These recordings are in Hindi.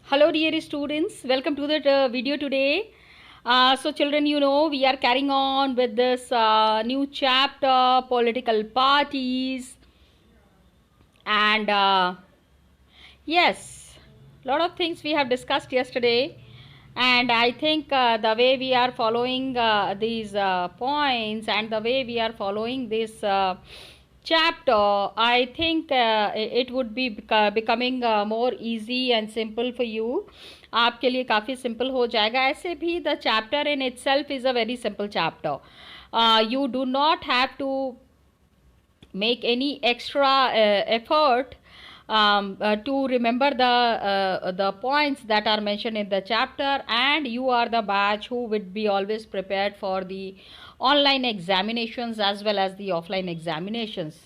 Hello dear students, welcome to the video today. So children, we are carrying on with this new chapter, political parties, and yes, lot of things we have discussed yesterday, and I think the way we are following these points and the way we are following this chapter, I think it would be becoming more easy and simple for you. आपके लिए काफ़ी सिंपल हो जाएगा. ऐसे भी the chapter in itself is a very simple chapter. You do not have to make any extra effort to remember the points that are mentioned in the chapter, and you are the batch who would be always prepared for the online examinations as well as the offline examinations.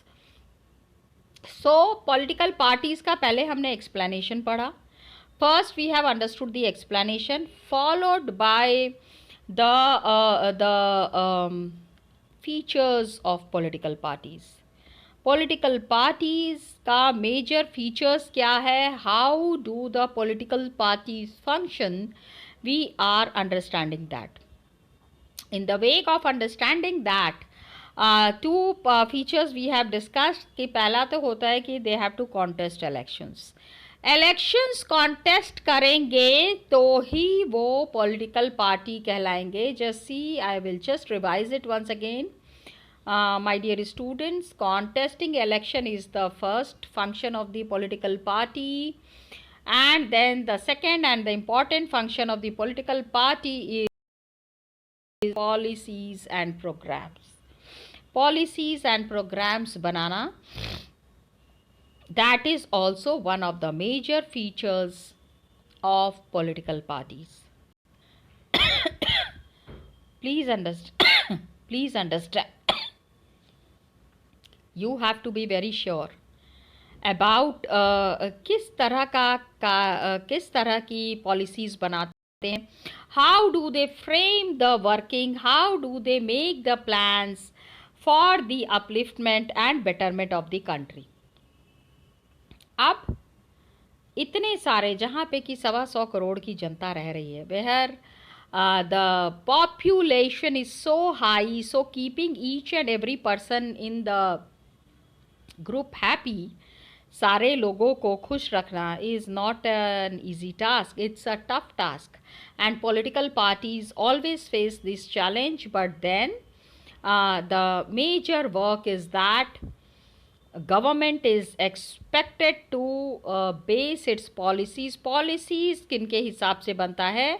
So political parties का पहले हमने explanation पढ़ा. First we have understood the explanation, followed by the features of political parties. Political parties का मेजर फीचर्स क्या है, how do the political parties function, we are understanding that. In the wake of understanding that two features we have discussed कि पहला तो होता है कि they have to contest elections. Elections contest करेंगे तो ही वो पॉलिटिकल पार्टी कहलाएंगे. Just see, I will just revise it once again. My dear students, contesting election is the first function of the political party, and then the second and the important function of the political party is policies and programs. Policies and programs banana, that is also one of the major features of political parties. Please understand. Please understand. You have to be very sure about किस तरह की पॉलिसीज बनाते हैं, how do they frame the working, how do they make the plans for the upliftment and betterment of the country. अब इतने सारे जहाँ पे कि 125 करोड़ की जनता रह रही है, where the population is so high, so keeping each and every person in the group happy, सारे लोगों को खुश रखना is not an easy task, it's a tough task, and political parties always face this challenge. But then the major work is that government is expected to base its policies किनके हिसाब से बनता है,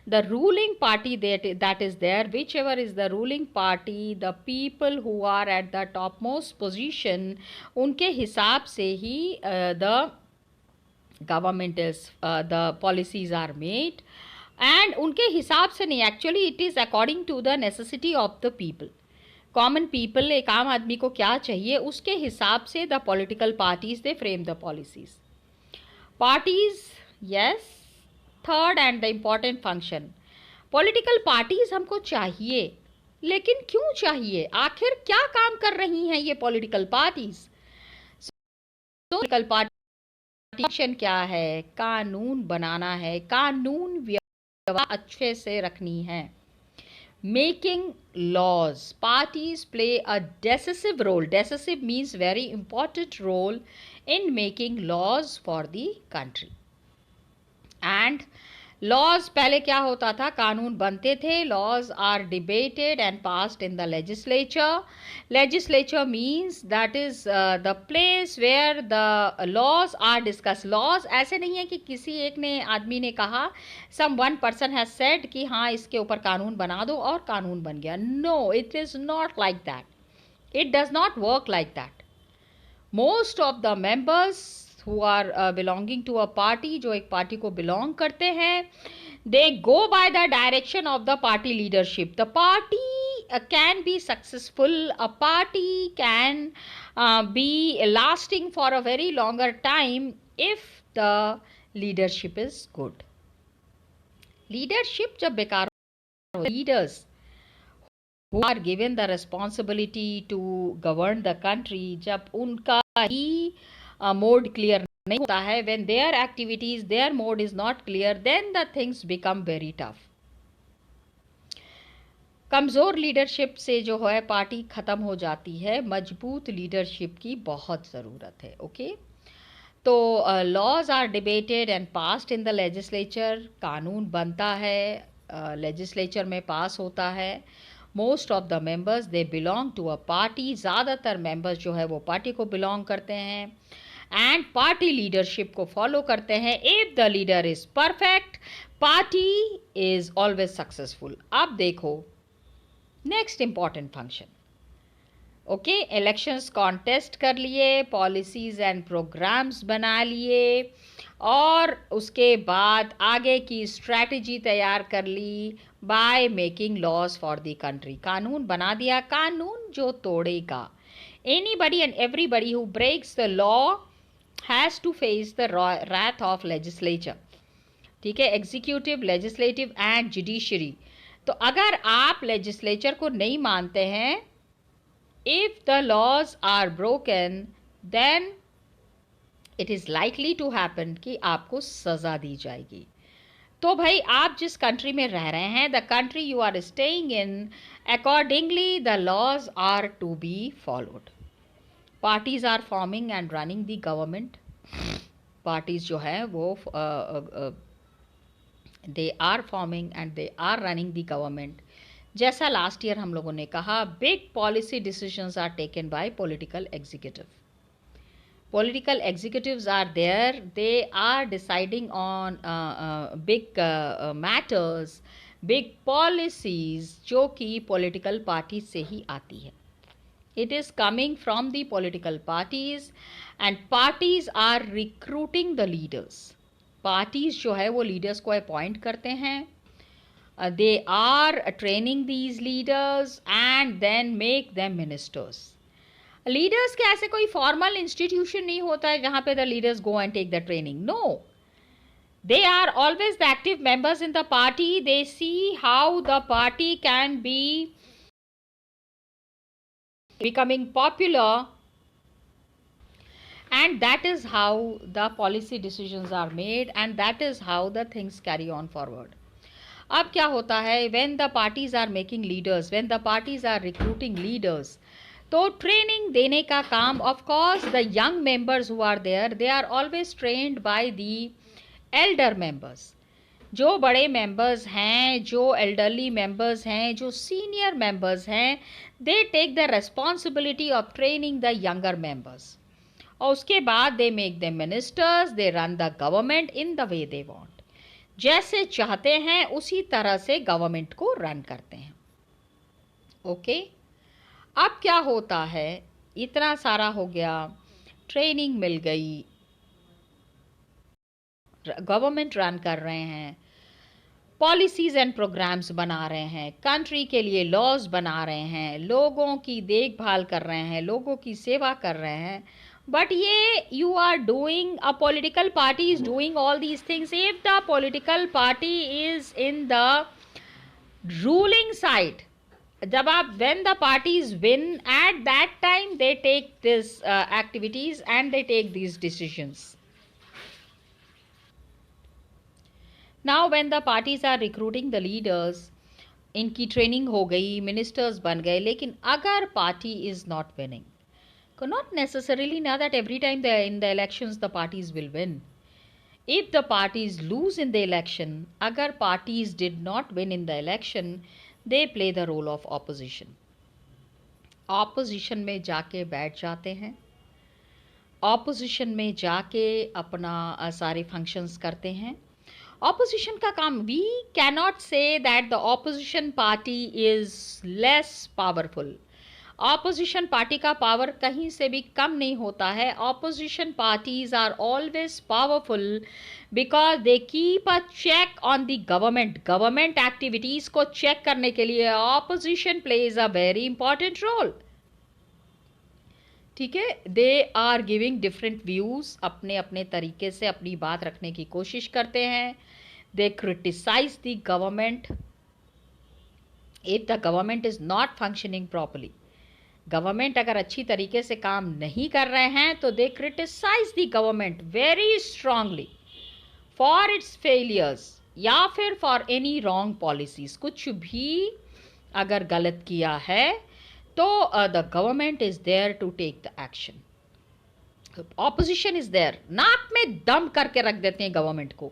the ruling party that is there, whichever is the ruling party, the people who are at the topmost position, उनके हिसाब से ही the government is the policies are made, and उनके हिसाब से नहीं, actually it is according to the necessity of the people. Common people, एक आम आदमी को क्या चाहिए, उसके हिसाब से the political parties they frame the policies. Parties, yes, third and the important function. Political parties हमको चाहिए, लेकिन क्यों चाहिए, आखिर क्या काम कर रही हैं ये political parties. Political party function क्या है, कानून बनाना है, कानून व्यवस्था अच्छे से रखनी है. Making laws, parties play a decisive role. Decisive means very important role in making laws for the country. And laws, पहले क्या होता था, कानून बनते थे, laws are debated and passed in the legislature. Legislature means that is the place where the laws are discussed. Laws ऐसे नहीं है कि किसी एक ने आदमी ने कहा, some one person has said कि हाँ इसके ऊपर कानून बना दो और कानून बन गया. No, it is not like that. It does not work like that. Most of the members who are belonging to a party, जो एक पार्टी को belong करते हैं, they go by the direction of the party leadership. The party can be successful, a party can be lasting for a very longer time if the leadership is good. Leadership जब बेकार हो, leaders who are given the responsibility to govern the country, जब उनका ही मोड क्लियर नहीं होता है, when their activities, their mode is not clear, then the things become very tough. कमज़ोर लीडरशिप से जो है पार्टी ख़त्म हो जाती है, मजबूत लीडरशिप की बहुत ज़रूरत है. ओके, तो laws are debated and passed in the legislature. कानून बनता है, लेजिस्लेचर में पास होता है. Most of the members they belong to a party. ज़्यादातर मेंबर्स जो है वो पार्टी को बिलोंग करते हैं एंड पार्टी लीडरशिप को फॉलो करते हैं. If the leader is perfect, party is always successful. अब देखो next important function. Okay, elections contest कर लिए, पॉलिसीज एंड प्रोग्राम्स बना लिए और उसके बाद आगे की स्ट्रैटेजी तैयार कर ली by making laws for the country. कानून बना दिया. कानून जो तोड़ेगा, anybody and everybody who breaks the law has to face the wrath of legislature. ठीक है, एग्जीक्यूटिव, लेजिस्लेटिव एंड जुडिशरी. तो अगर आप लेजिस्लेचर को नहीं मानते हैं, if the laws are broken, then it is likely to happen कि आपको सज़ा दी जाएगी. तो भाई आप जिस कंट्री में रह रहे हैं, the country you are staying in, accordingly the laws are to be followed. Parties are forming and running the government. Parties जो है वो they are forming and they are running the government. जैसा लास्ट ईयर हम लोगों ने कहा, big policy decisions are taken by political executive. Political executives are there, they are deciding on big matters, big policies जो कि पॉलिटिकल पार्टी से ही आती है. It is coming from the political parties and parties are recruiting the leaders. Parties जो है वो लीडर्स को अपॉइंट करते हैं. They are training these leaders and then make them ministers. Leaders के ऐसे कोई formal institution नहीं होता है जहाँ पे the leaders go and take the training. No. They are always the active members in the party. They see how the party can be becoming popular, and that is how the policy decisions are made and that is how the things carry on forward. अब क्या होता है, when the parties are making leaders, when the parties are recruiting leaders, तो ट्रेनिंग देने का काम, of course the young members who are there, they are always trained by the elder members. जो बड़े मेंबर्स हैं, जो एल्डरली मेंबर्स हैं, जो सीनियर मेंबर्स हैं, they take the responsibility of training the younger members. और उसके बाद they make the ministers, they run the government in the way they want. जैसे चाहते हैं उसी तरह से गवर्नमेंट को रन करते हैं. ओके, अब क्या होता है, इतना सारा हो गया, ट्रेनिंग मिल गई, गवर्नमेंट रन कर रहे हैं, पॉलिसीज एंड प्रोग्राम्स बना रहे हैं, कंट्री के लिए लॉज बना रहे हैं, लोगों की देखभाल कर रहे हैं, लोगों की सेवा कर रहे हैं. But you are doing, a political party is doing all these things. If the political party is in the ruling side, when the parties win, at that time they take these activities and they take these decisions. Now when the parties are recruiting the leaders, इनकी ट्रेनिंग हो गई, मिनिस्टर्स बन गए, लेकिन अगर party is not winning, not necessarily now that every time in the elections the parties will win. If the parties lose in the election, agar parties did not win in the election, they play the role of opposition. Opposition में जाके बैठ जाते हैं, opposition में जाके अपना सारे functions करते हैं. Opposition का काम, we cannot say that the opposition party is less powerful. Opposition party का पावर कहीं से भी कम नहीं होता है. Opposition parties are always powerful because they keep a check on the government. Government activities को चेक करने के लिए opposition plays a very important role. ठीक है, they are giving different views, अपने अपने तरीके से अपनी बात रखने की कोशिश करते हैं. They criticise the government. If the government is not functioning properly, government अगर अच्छी तरीके से काम नहीं कर रहे हैं तो they criticise the government very strongly for its failures या फिर फॉर एनी रॉन्ग पॉलिसीज। कुछ भी अगर गलत किया है तो the government is there to take the action. Opposition is there, नाक में दम करके रख देते हैं गवर्नमेंट को,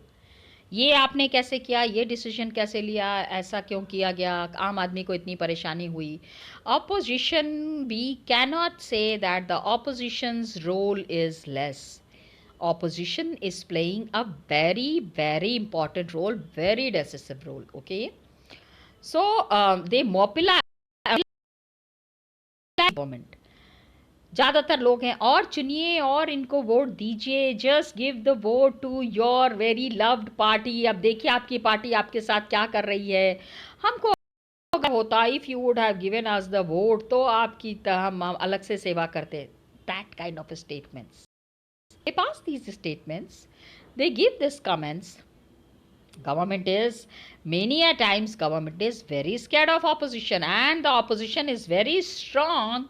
ये आपने कैसे किया, ये डिसीजन कैसे लिया, ऐसा क्यों किया गया, आम आदमी को इतनी परेशानी हुई। Opposition, we cannot say that the opposition's role is less. opposition is playing a very important role, very decisive role. Okay, so they mobilize government, ज़्यादातर लोग हैं, और चुनिए और इनको वोट दीजिए। Just give the vote to your very loved party. अब देखिए आपकी पार्टी आपके साथ क्या कर रही है। हमको होता if you would have given us the vote तो आपकी हम अलग से सेवा करते। That kind of statements, they pass these statements, they give these comments. Government is, many a times government is very scared of opposition and the opposition is very strong,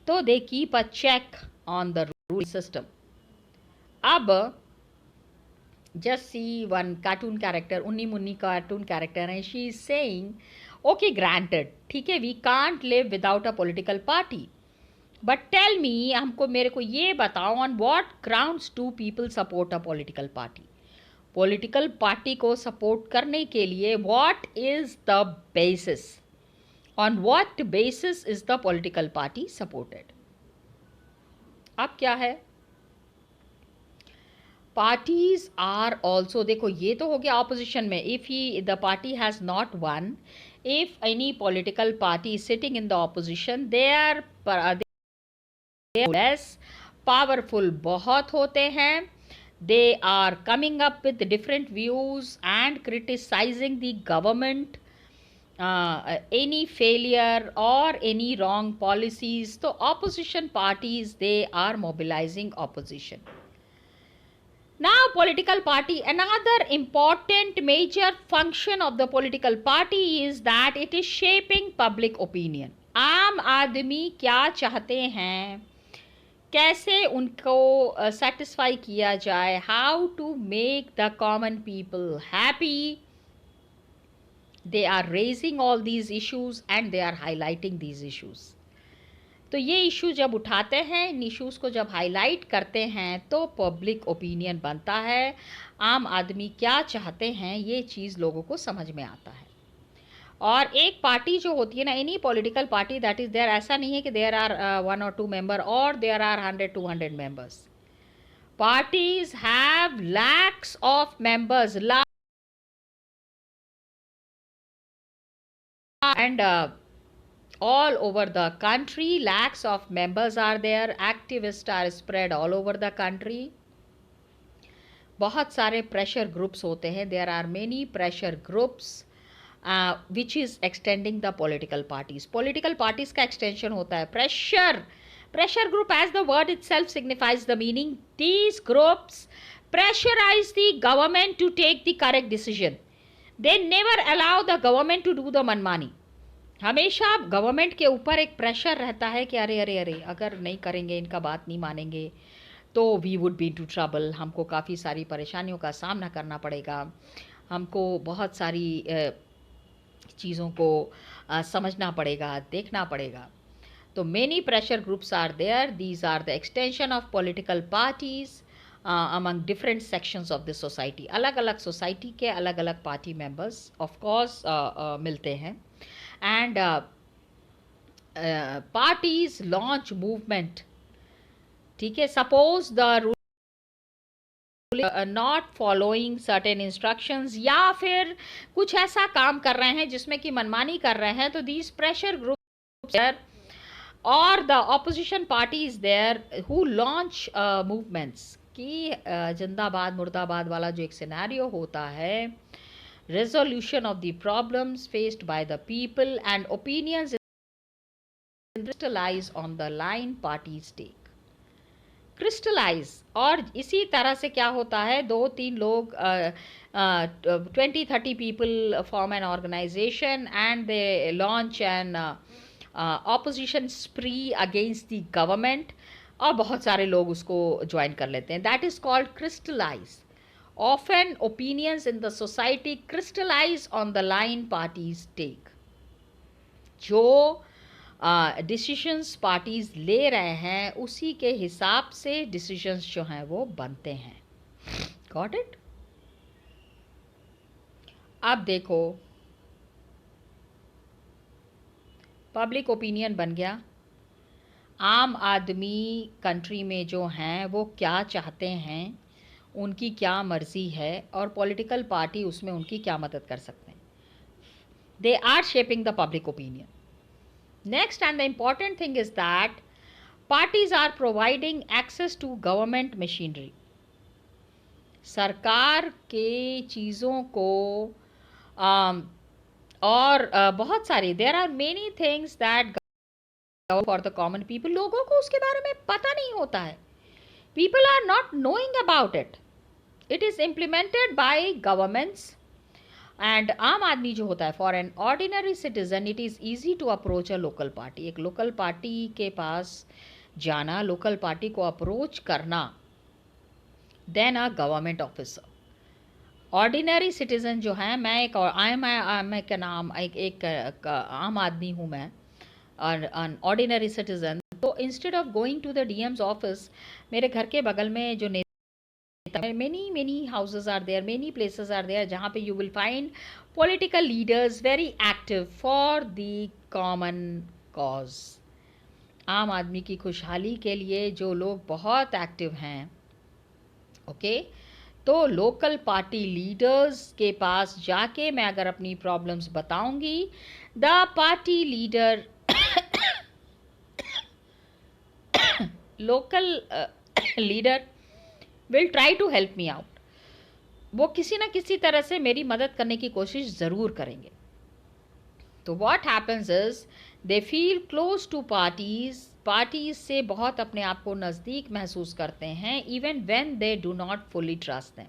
so they keep a check on the ruling system. अब just see one cartoon character, उन्नी मुन्नी cartoon character है, she is saying okay granted, ठीक है, we can't live without a political party, but tell me, हमको मेरे को ये बताओ on what grounds do people support a political party. Political party को सपोर्ट करने के लिए what is the basis, on what basis is the political party supported. अब क्या है, पार्टीज आर ऑल्सो, देखो ये तो हो गया ऑपोजिशन में, if he the party has not won, if any political party sitting in the opposition, they are less powerful, बहुत होते हैं, they are coming up with different views and criticizing the government, any failure or any wrong policies. So opposition parties, they are mobilizing opposition. Now political party, another important major function of the political party is that it is shaping public opinion. आम आदमी क्या चाहते हैं, कैसे उनको सेटिस्फाई किया जाए, how to make the common people happy, they are raising all these issues and they are highlighting these issues. तो ये इशू जब उठाते हैं, इन इश्यूज़ को जब हाईलाइट करते हैं तो पब्लिक ओपिनियन बनता है, आम आदमी क्या चाहते हैं ये चीज़ लोगों को समझ में आता है। और एक पार्टी जो होती है ना, any political party that is there, ऐसा नहीं है कि देयर आर 1 or 2 मेंबर और there are 100-200 members. Parties have lakhs of members and all over the country, lakhs of members are there, activists are spread all over the country. बहुत सारे प्रेशर ग्रुप्स होते हैं, there are many pressure groups which is extending the political parties. Political parties का extension होता है pressure group, as the word itself signifies the meaning. These groups pressurize the government to take the correct decision. They never allow the government to do the मनमानी। हमेशा गवर्नमेंट के ऊपर एक प्रेशर रहता है कि अरे अरे अरे अगर नहीं करेंगे, इनका बात नहीं मानेंगे तो we would be to trouble, हमको काफ़ी सारी परेशानियों का सामना करना पड़ेगा, हमको बहुत सारी चीज़ों को समझना पड़ेगा, देखना पड़ेगा। तो many pressure groups are there, these are the extension of political parties among different sections of the society. अलग अलग सोसाइटी के अलग अलग पार्टी मेंबर्स ऑफ कोर्स मिलते हैं एंड पार्टीज लॉन्च मूवमेंट। ठीक है, suppose the not following certain instructions, या फिर कुछ ऐसा काम कर रहे हैं जिसमें कि मनमानी कर रहे हैं, तो दीज प्रेशर ग्रुप्स और the opposition parties there who launch movements कि जिंदाबाद मुर्दाबाद वाला जो एक सिनेरियो होता है, resolution of the problems faced by the people and opinions crystallize on the line parties take. Crystallize, और इसी तरह से क्या होता है, 2-3 लोग 20-30 people form an organization and they launch an opposition spree against the government, और बहुत सारे लोग उसको ज्वाइन कर लेते हैं. That is called crystallize. Often opinions in the society crystallize on the line parties take. जो डिसीशंस पार्टीज ले रहे हैं उसी के हिसाब से डिसीशंस जो हैं वो बनते हैं. Got it? अब देखो, पब्लिक ओपिनियन बन गया. आम आदमी कंट्री में जो हैं वो क्या चाहते हैं, उनकी क्या मर्जी है, और पॉलिटिकल पार्टी उसमें उनकी क्या मदद कर सकते हैं. They are shaping the public opinion. Next and the important thing is that parties are providing access to government machinery. सरकार के चीज़ों को और बहुत सारी, there are many things that for the common people. लोगों को उसके बारे में पता नहीं होता है. People are not knowing about it. It is implemented by governments. And आम आदमी जो होता है, for an ordinary citizen it is easy to approach a local party. एक लोकल पार्टी के पास जाना, लोकल पार्टी को अप्रोच करना, then a government officer. Ordinary citizen जो है, मैं एक मैं क्या नाम एक आम आदमी हूँ मैं, और ऑर्डिनरी सिटीजन. तो instead of going to the DM's office, मेरे घर के बगल में जो नेता, many houses are there, many places are there जहाँ पे you will find political leaders very active for the common cause. आम आदमी की खुशहाली के लिए जो लोग बहुत एक्टिव हैं, ओके. तो लोकल पार्टी लीडर्स के पास जाके मैं अगर अपनी प्रॉब्लम्स बताऊंगी, the party leader, local leader will try to help me out. वो किसी ना किसी तरह से मेरी मदद करने की कोशिश ज़रूर करेंगे. तो what happens is they feel close to parties से बहुत अपने आप को नज़दीक महसूस करते हैं, even when they do not fully trust them.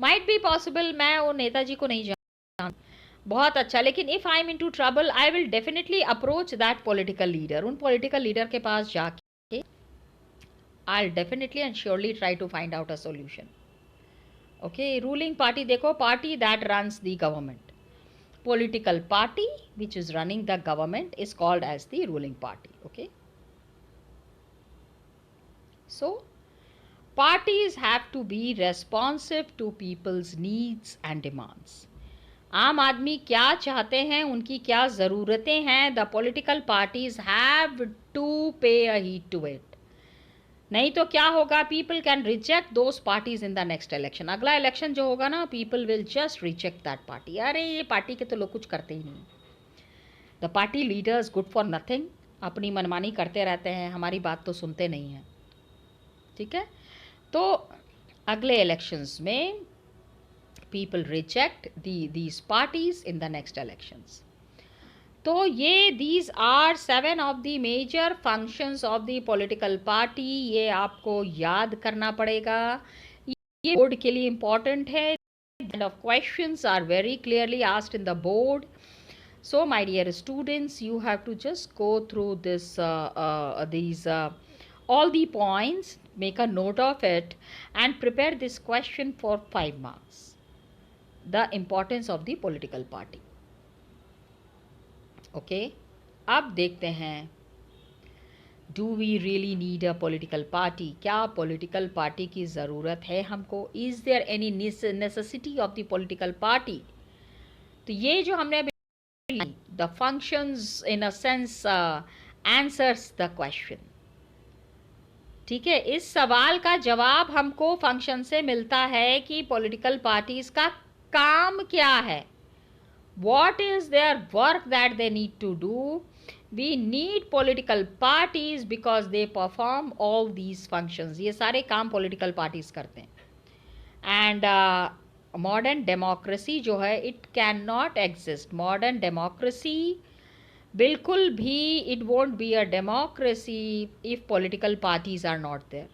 Might be possible मैं वो नेताजी को नहीं जानता, बहुत अच्छा, लेकिन if I am into trouble I will definitely approach that political leader. उन पॉलिटिकल लीडर के पास जाके I will definitely and surely try to find out a solution. Okay. Ruling party देखो, party that runs the government. Political party which is running the government is called as the ruling party. Okay. So parties have to be responsive to people's needs and demands. आम आदमी क्या चाहते हैं, उनकी क्या ज़रूरतें हैं, the political parties have to pay a heed to it. नहीं तो क्या होगा, people can reject those parties in the next election. अगला इलेक्शन जो होगा ना, people will just reject that party. अरे ये पार्टी के तो लोग कुछ करते ही नहीं. The party leaders good for nothing, अपनी मनमानी करते रहते हैं, हमारी बात तो सुनते नहीं हैं. ठीक है. तो अगले इलेक्शंस में people reject these parties in the next elections. तो ये these are 7 of the major functions of the political party. ये आपको याद करना पड़ेगा, ये बोर्ड के लिए इम्पॉर्टेंट है. And of questions are very clearly asked in the board. So my dear students, you have to just go through this these all the points, make a note of it and prepare this question for 5 marks. The importance of the political party. Okay. अब देखते हैं, do we really need a political party. क्या पॉलिटिकल पार्टी की ज़रूरत है हमको? Is there any necessity of the political party? तो ये जो हमने अभी the functions in a sense answers the question. ठीक है. इस सवाल का जवाब हमको फंक्शन से मिलता है कि पॉलिटिकल पार्टीज का काम क्या है. What is their work that they need to do? We need political parties because they perform all these functions. ये सारे काम political parties करते हैं. And modern democracy जो है, it cannot exist. Modern democracy बिल्कुल भी it won't be a democracy if political parties are not there.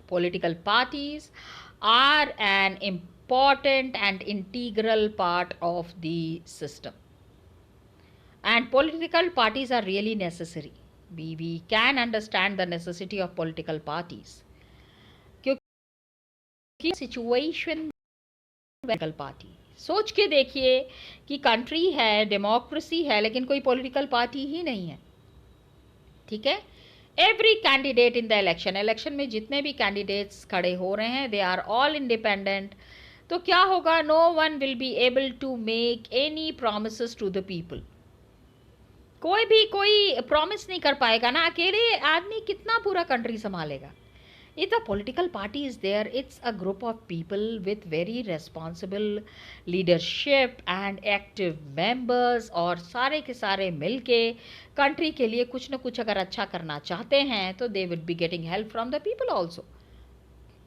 Political parties are an important and integral part of the system. and political parties are really necessary. We can understand the necessity of political parties क्योंकि सिचुएशन पॉलिटिकल पार्टी, सोच के देखिए कि कंट्री है, डेमोक्रेसी है, लेकिन कोई पॉलिटिकल पार्टी ही नहीं है. ठीक है. Every candidate in the election में जितने भी कैंडिडेट्स खड़े हो रहे हैं, दे आर ऑल इंडिपेंडेंट. तो क्या होगा? No one will be able to make any promises to the people. कोई भी कोई प्रॉमिस नहीं कर पाएगा ना. अकेले आदमी कितना पूरा कंट्री संभालेगा. If the political party is there, it's a group of people with very responsible leadership and active members, और सारे के सारे मिलके कंट्री के लिए कुछ न कुछ अगर अच्छा करना चाहते हैं तो they would be getting help from the people also.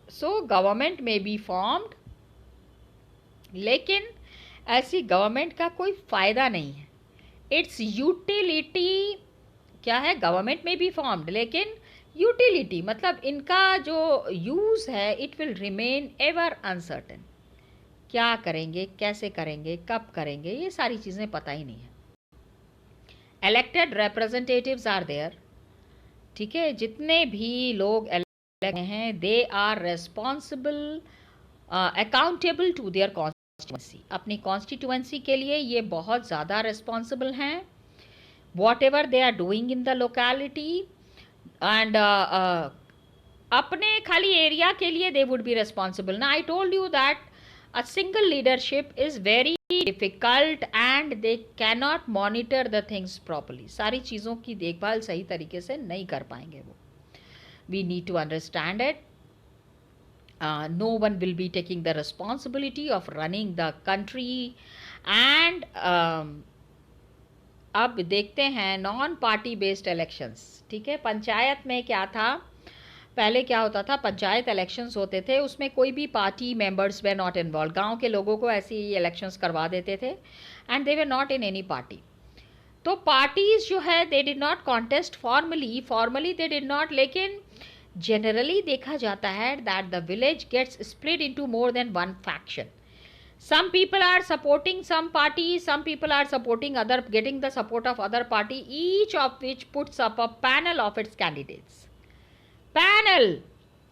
So government may be formed, लेकिन ऐसी गवर्नमेंट का कोई फ़ायदा नहीं है. इट्स यूटिलिटी क्या है? गवर्नमेंट में बी फॉर्म्ड, लेकिन यूटिलिटी मतलब इनका जो यूज़ है, it will remain ever uncertain. क्या करेंगे, कैसे करेंगे, कब करेंगे, ये सारी चीज़ें पता ही नहीं है. Elected representatives are there. ठीक है. जितने भी लोग इलेक्ट हैं, they are responsible, accountable to their constituency. अपनी कॉन्स्टिट्यूएंसी के लिए ये बहुत ज़्यादा रेस्पॉन्सिबल हैं. Whatever they are doing in the locality and अपने खाली एरिया के लिए दे वुड बी रेस्पॉन्सिबल ना. I told you that a single leadership is very difficult and they cannot monitor the things properly. सारी चीज़ों की देखभाल सही तरीके से नहीं कर पाएंगे वो. We need to understand it. No one will be taking the responsibility of running the country and अब देखते हैं नॉन पार्टी बेस्ड इलेक्शंस. ठीक है. पंचायत में क्या था पहले? क्या होता था? पंचायत इलेक्शंस होते थे, उसमें कोई भी party members way not involve. गांव के लोगों को ऐसे ही इलेक्शंस करवा देते थे and they way not in any party. तो पार्टीज जो है they did not contest formally they did not, लेकिन generally देखा जाता है that the village gets split into more than one faction. Some people are supporting some party, some people are supporting other, getting the support of other party, each of which puts up a panel of its candidates. Panel.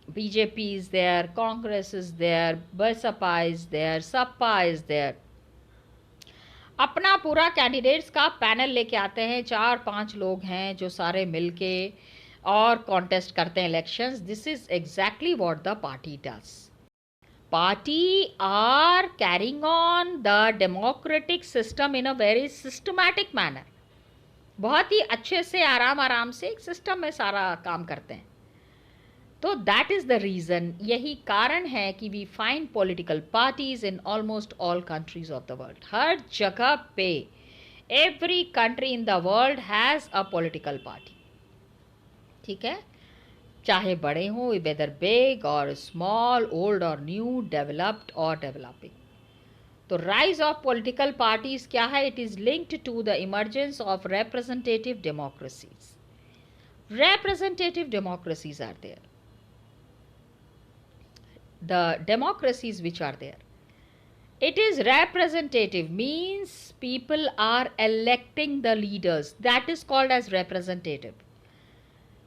BJP is there, Congress is there, BSPA is there, SAPA is there. अपना पूरा कैंडिडेट्स का पैनल लेके आते हैं. 4-5 लोग हैं जो सारे मिलके और कॉन्टेस्ट करते हैं elections. This is exactly what the party does. Party are carrying on the democratic system in a very systematic manner. बहुत ही अच्छे से आराम से एक सिस्टम में सारा काम करते हैं. तो दैट इज द रीज़न. यही कारण है कि we find political parties in almost all countries of the world. हर जगह पे every country in the world has a political party. ठीक है. चाहे बड़े हों, वेदर बिग और स्मॉल, ओल्ड और न्यू, डेवलप्ड और डेवलपिंग. तो राइज ऑफ पॉलिटिकल पार्टीज क्या है? It is linked to the emergence of representative democracies. Representative democracies are there. The democracies which are there, it is representative, means people are electing the leaders. That is called as representative.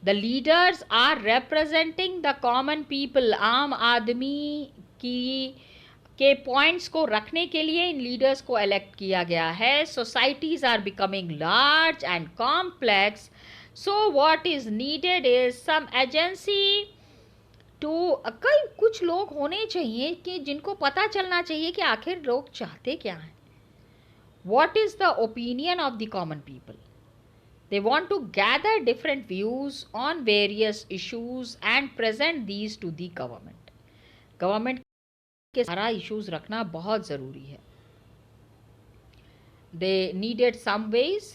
The leaders are representing the common people. आम आदमी की के पॉइंट्स को रखने के लिए इन लीडर्स को इलेक्ट किया गया है. Societies are becoming large and complex. So what is needed is some agency to. कई कुछ लोग होने चाहिए कि जिनको पता चलना चाहिए कि आखिर लोग चाहते क्या हैं. What is the opinion of the common people. They want to gather different views on various issues and present these to the government. Government के सारा issues रखना बहुत ज़रूरी है. They needed some ways.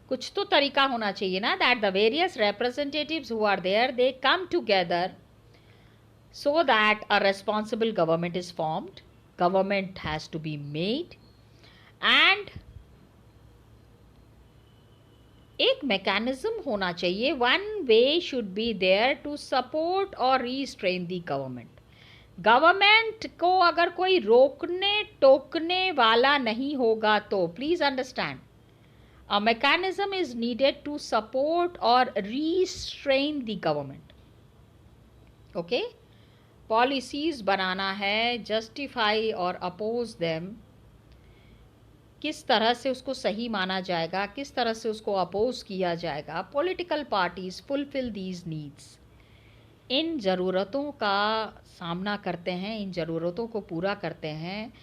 कुछ तो तरीका होना चाहिए ना, that the various representatives who are there, they come together so that a responsible government is formed. Government has to be made and एक मैकेनिज्म होना चाहिए. One way should be there to support और रीस्ट्रेन दी गवर्नमेंट. गवर्नमेंट को अगर कोई रोकने टोकने वाला नहीं होगा तो please understand A mechanism is needed to support or restrain the government. Okay? Policies बनाना है, justify और oppose them. किस तरह से उसको सही माना जाएगा, किस तरह से उसको अपोज किया जाएगा. Political parties fulfil these needs. इन ज़रूरतों का सामना करते हैं, इन ज़रूरतों को पूरा करते हैं.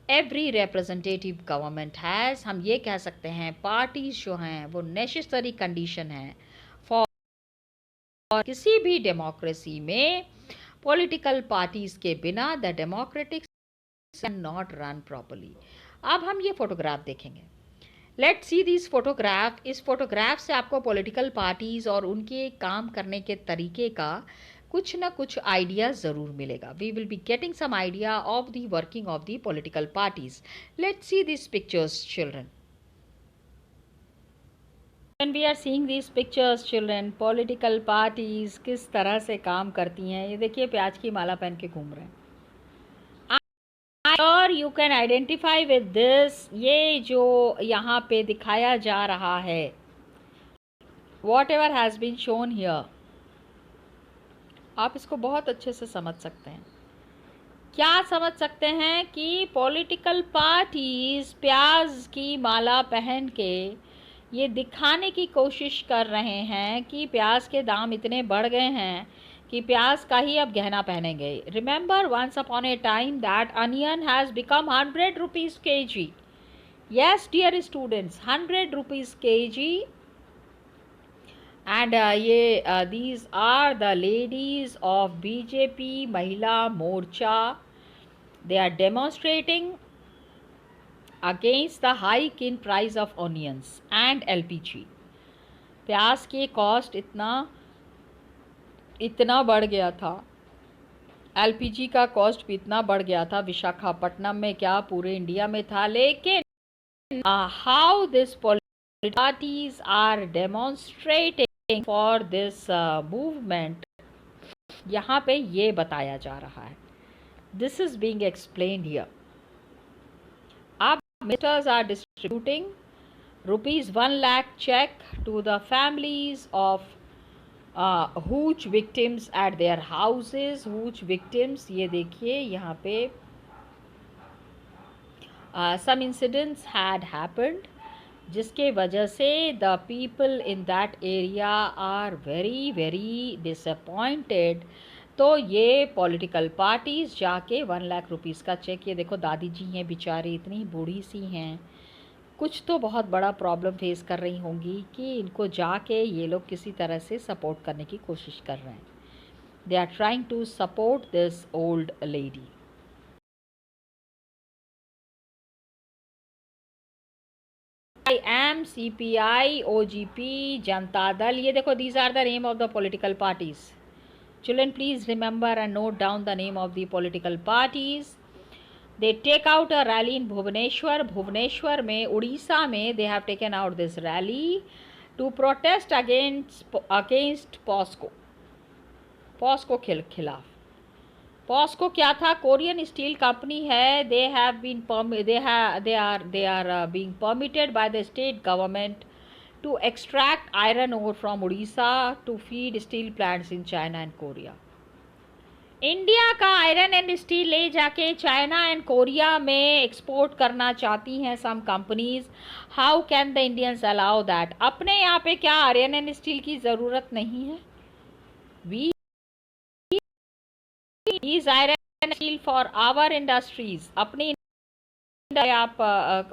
एवरी रिप्रेजेंटेटिव गवर्नमेंट हैज़, हम ये कह सकते हैं पार्टीज जो हैं वो नेसेसरी कंडीशन है फॉर किसी भी डेमोक्रेसी में. पॉलिटिकल पार्टीज के बिना the democratic can not run properly. अब हम ये फोटोग्राफ देखेंगे. Let's see this photograph. इस फोटोग्राफ से आपको पॉलिटिकल पार्टीज और उनके काम करने के तरीके का कुछ ना कुछ आइडिया ज़रूर मिलेगा. We will be getting some idea of the working of the political parties. Let's see this pictures children. When we are seeing these pictures children, political parties किस तरह से काम करती हैं. ये देखिए प्याज की माला पहन के घूम रहे हैं. और you can identify with this. ये जो यहाँ पे दिखाया जा रहा है, whatever has been shown here, आप इसको बहुत अच्छे से समझ सकते हैं. क्या समझ सकते हैं कि पॉलिटिकल पार्टीज प्याज की माला पहन के ये दिखाने की कोशिश कर रहे हैं कि प्याज के दाम इतने बढ़ गए हैं कि प्याज का ही अब गहना पहनेंगे. Remember once upon a time that onion has become 100 rupees kg. yes dear students, 100 rupees kg. and ये these are the ladies of BJP Mahila Morcha. They are demonstrating against the hike in price of onions and LPG. प्याज की कॉस्ट इतना बढ़ गया था, एलपीजी का कॉस्ट भी इतना बढ़ गया था. विशाखापट्टनम में क्या पूरे इंडिया में था. लेकिन how this parties are demonstrating for this movement, यहाँ पे ये बताया जा रहा है. This is being explained here. अब ministers are distributing ₹1 lakh check to the families of huge victims at their houses. huge victims, ये देखिए यहाँ पे some incidents had happened जिसके वजह से the people in that area are very very disappointed. तो ये पॉलिटिकल पार्टीज जाके 1 लाख रुपीज़ का चेक, ये देखो दादी जी हैं बेचारी, इतनी बूढ़ी सी हैं, कुछ तो बहुत बड़ा प्रॉब्लम फेस कर रही होंगी कि इनको जाके ये लोग किसी तरह से सपोर्ट करने की कोशिश कर रहे हैं. They are trying to support this old lady. IM, CPI, OGP, Janata Dal. ये देखो these are the name of the political parties. Children, please remember and note down the name of the political parties. They take out a rally in Bhubaneswar. Bhubaneswar में, उड़ीसा में, they have taken out this rally to protest against POSCO. POSCO के खिलाफ. POSCO क्या था? कोरियन स्टील कंपनी है. They are being permitted by the state government to extract iron ore from Odisha to feed steel plants in China and Korea. India का आयरन एंड स्टील ले जाके चाइना एंड कोरिया में एक्सपोर्ट करना चाहती हैं some companies. How can the Indians allow that? अपने यहाँ पे क्या आयरन एंड स्टील की ज़रूरत नहीं है? We use iron and steel for our industries. अपनी आप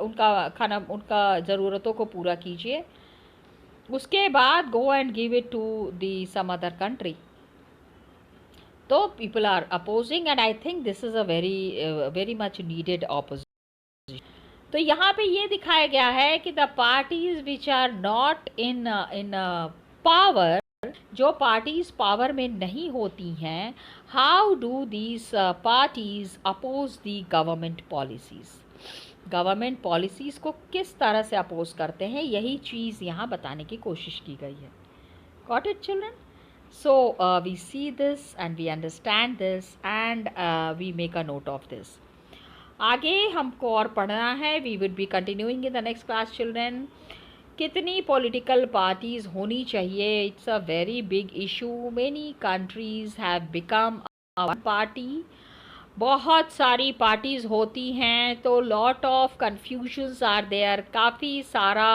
उनका ज़रूरतों को पूरा कीजिए, उसके बाद go and give it to the some other country. तो people are opposing and I think this is a very much needed opposition. तो यहाँ पे ये दिखाया गया है कि the parties which are not in power, जो पार्टीज पावर में नहीं होती हैं, how do these parties oppose the government policies? Government policies को किस तरह से अपोज करते हैं, यही चीज़ यहाँ बताने की कोशिश की गई है. Got it children? So we see this and we understand this and we make a note of this. आगे हमको और पढ़ना है. We would be continuing in the next class children. कितनी पॉलिटिकल पार्टीज होनी चाहिए? It's a very big issue. Many countries have become one party. बहुत सारी पार्टीज होती हैं तो lot of confusions are there. काफ़ी सारा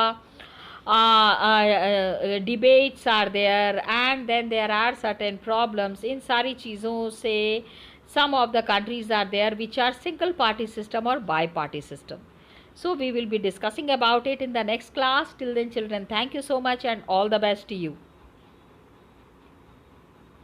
debates are there, and then there are certain problems. In सारी चीज़ों से some of the countries are there which are single party system or bi-party system. So we will be discussing about it in the next class. Till then children, thank you so much and all the best to you.